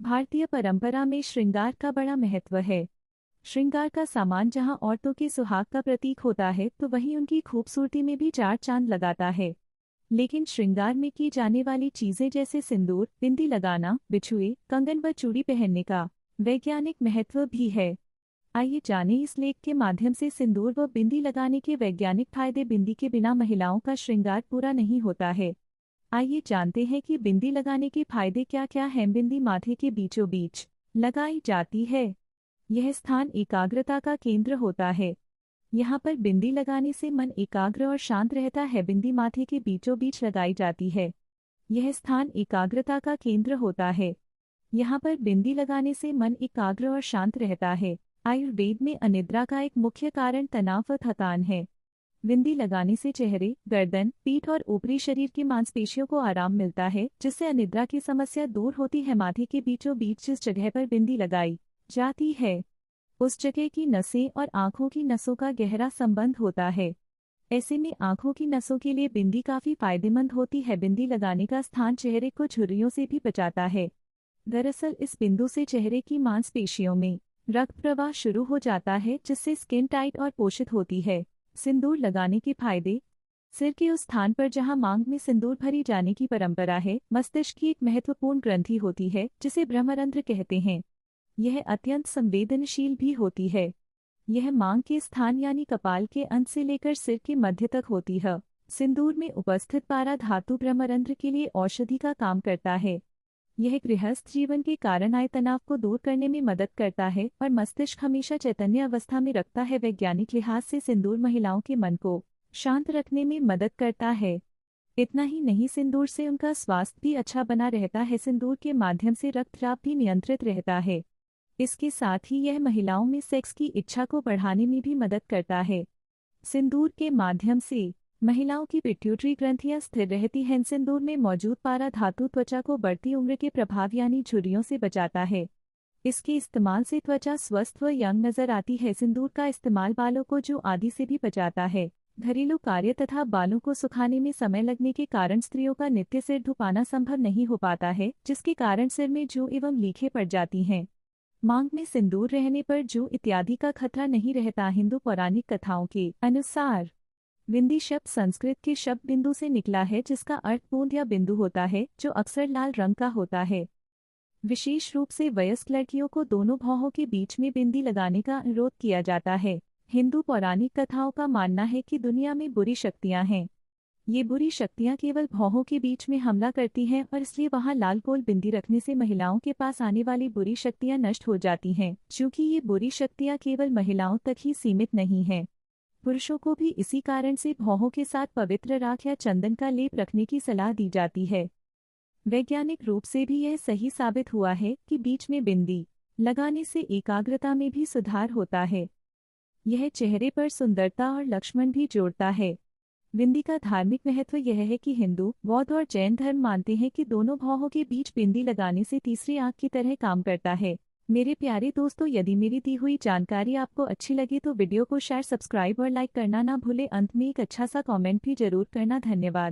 भारतीय परंपरा में श्रृंगार का बड़ा महत्व है। श्रृंगार का सामान जहां औरतों के सुहाग का प्रतीक होता है तो वहीं उनकी खूबसूरती में भी चार चांद लगाता है। लेकिन श्रृंगार में की जाने वाली चीजें जैसे सिंदूर, बिंदी लगाना, बिछुए, कंगन व चूड़ी पहनने का वैज्ञानिक महत्व भी है। आइए जानें इस लेख के माध्यम से सिंदूर व बिंदी लगाने के वैज्ञानिक फायदे। बिंदी के बिना महिलाओं का श्रृंगार पूरा नहीं होता है। आइए जानते हैं कि बिंदी लगाने के फायदे क्या क्या हैं। बिंदी माथे के बीचों बीच लगाई जाती है। यह स्थान एकाग्रता का केंद्र होता है। यहाँ पर बिंदी लगाने से मन एकाग्र और शांत रहता है। बिंदी माथे के बीचों बीच लगाई जाती है। यह स्थान एकाग्रता का केंद्र होता है। यहाँ पर बिंदी लगाने से मन एकाग्र और शांत रहता है। आयुर्वेद में अनिद्रा का एक मुख्य कारण तनाव व थकान है। बिंदी लगाने से चेहरे, गर्दन, पीठ और ऊपरी शरीर की मांसपेशियों को आराम मिलता है, जिससे अनिद्रा की समस्या दूर होती है। माथे के बीचों बीच जिस जगह पर बिंदी लगाई जाती है उस जगह की नसें और आंखों की नसों का गहरा संबंध होता है। ऐसे में आंखों की नसों के लिए बिंदी काफी फायदेमंद होती है। बिंदी लगाने का स्थान चेहरे को झुर्रियों से भी बचाता है। दरअसल इस बिंदु से चेहरे की मांसपेशियों में रक्त प्रवाह शुरू हो जाता है, जिससे स्किन टाइट और पोषित होती है। सिंदूर लगाने के फायदे। सिर के उस स्थान पर जहां मांग में सिंदूर भरी जाने की परंपरा है, मस्तिष्क की एक महत्वपूर्ण ग्रंथि होती है जिसे ब्रह्मरंध्र कहते हैं। यह अत्यंत संवेदनशील भी होती है। यह मांग के स्थान यानी कपाल के अंत से लेकर सिर के मध्य तक होती है। सिंदूर में उपस्थित पारा धातु ब्रह्मरंध्र के लिए औषधि का काम करता है। यह गृहस्थ जीवन के कारण आए तनाव को दूर करने में मदद करता है और मस्तिष्क हमेशा चैतन्य अवस्था में रखता है। वैज्ञानिक लिहाज से सिंदूर महिलाओं के मन को शांत रखने में मदद करता है। इतना ही नहीं, सिंदूर से उनका स्वास्थ्य भी अच्छा बना रहता है। सिंदूर के माध्यम से रक्तचाप भी नियंत्रित रहता है। इसके साथ ही यह महिलाओं में सेक्स की इच्छा को बढ़ाने में भी मदद करता है। सिंदूर के माध्यम से महिलाओं की पिट्यूटरी ग्रंथियां स्थिर रहती हैं। सिंदूर में मौजूद पारा धातु त्वचा को बढ़ती उम्र के प्रभाव यानी झुर्रियों से बचाता है। इसके इस्तेमाल से त्वचा स्वस्थ व यंग नजर आती है। सिंदूर का इस्तेमाल बालों को जू आदि से भी बचाता है। घरेलू कार्य तथा बालों को सुखाने में समय लगने के कारण स्त्रियों का नित्य सिर धुपाना संभव नहीं हो पाता है, जिसके कारण सिर में जू एवं लीखें पड़ जाती हैं। मांग में सिंदूर रहने पर जू इत्यादि का खतरा नहीं रहता। हिंदू पौराणिक कथाओं के अनुसार बिंदी शब्द संस्कृत के शब्द बिंदु से निकला है, जिसका अर्थ बूंद या बिंदु होता है, जो अक्सर लाल रंग का होता है। विशेष रूप से वयस्क लड़कियों को दोनों भौहों के बीच में बिंदी लगाने का अनुरोध किया जाता है। हिंदू पौराणिक कथाओं का मानना है कि दुनिया में बुरी शक्तियां हैं। ये बुरी शक्तियां केवल भौहों के बीच में हमला करती हैं और इसलिए वहां लाल गोल बिंदी रखने से महिलाओं के पास आने वाली बुरी शक्तियां नष्ट हो जाती हैं। चूंकि ये बुरी शक्तियां केवल महिलाओं तक ही सीमित नहीं हैं, पुरुषों को भी इसी कारण से भौहों के साथ पवित्र राख या चंदन का लेप रखने की सलाह दी जाती है। वैज्ञानिक रूप से भी यह सही साबित हुआ है कि बीच में बिंदी लगाने से एकाग्रता में भी सुधार होता है। यह चेहरे पर सुंदरता और लक्ष्मण भी जोड़ता है। बिंदी का धार्मिक महत्व यह है कि हिंदू, बौद्ध और जैन धर्म मानते हैं कि दोनों भौहों के बीच बिंदी लगाने से तीसरी आंख की तरह काम करता है। मेरे प्यारे दोस्तों, यदि मेरी दी हुई जानकारी आपको अच्छी लगी तो वीडियो को शेयर, सब्सक्राइब और लाइक करना ना भूले। अंत में एक अच्छा सा कमेंट भी जरूर करना। धन्यवाद।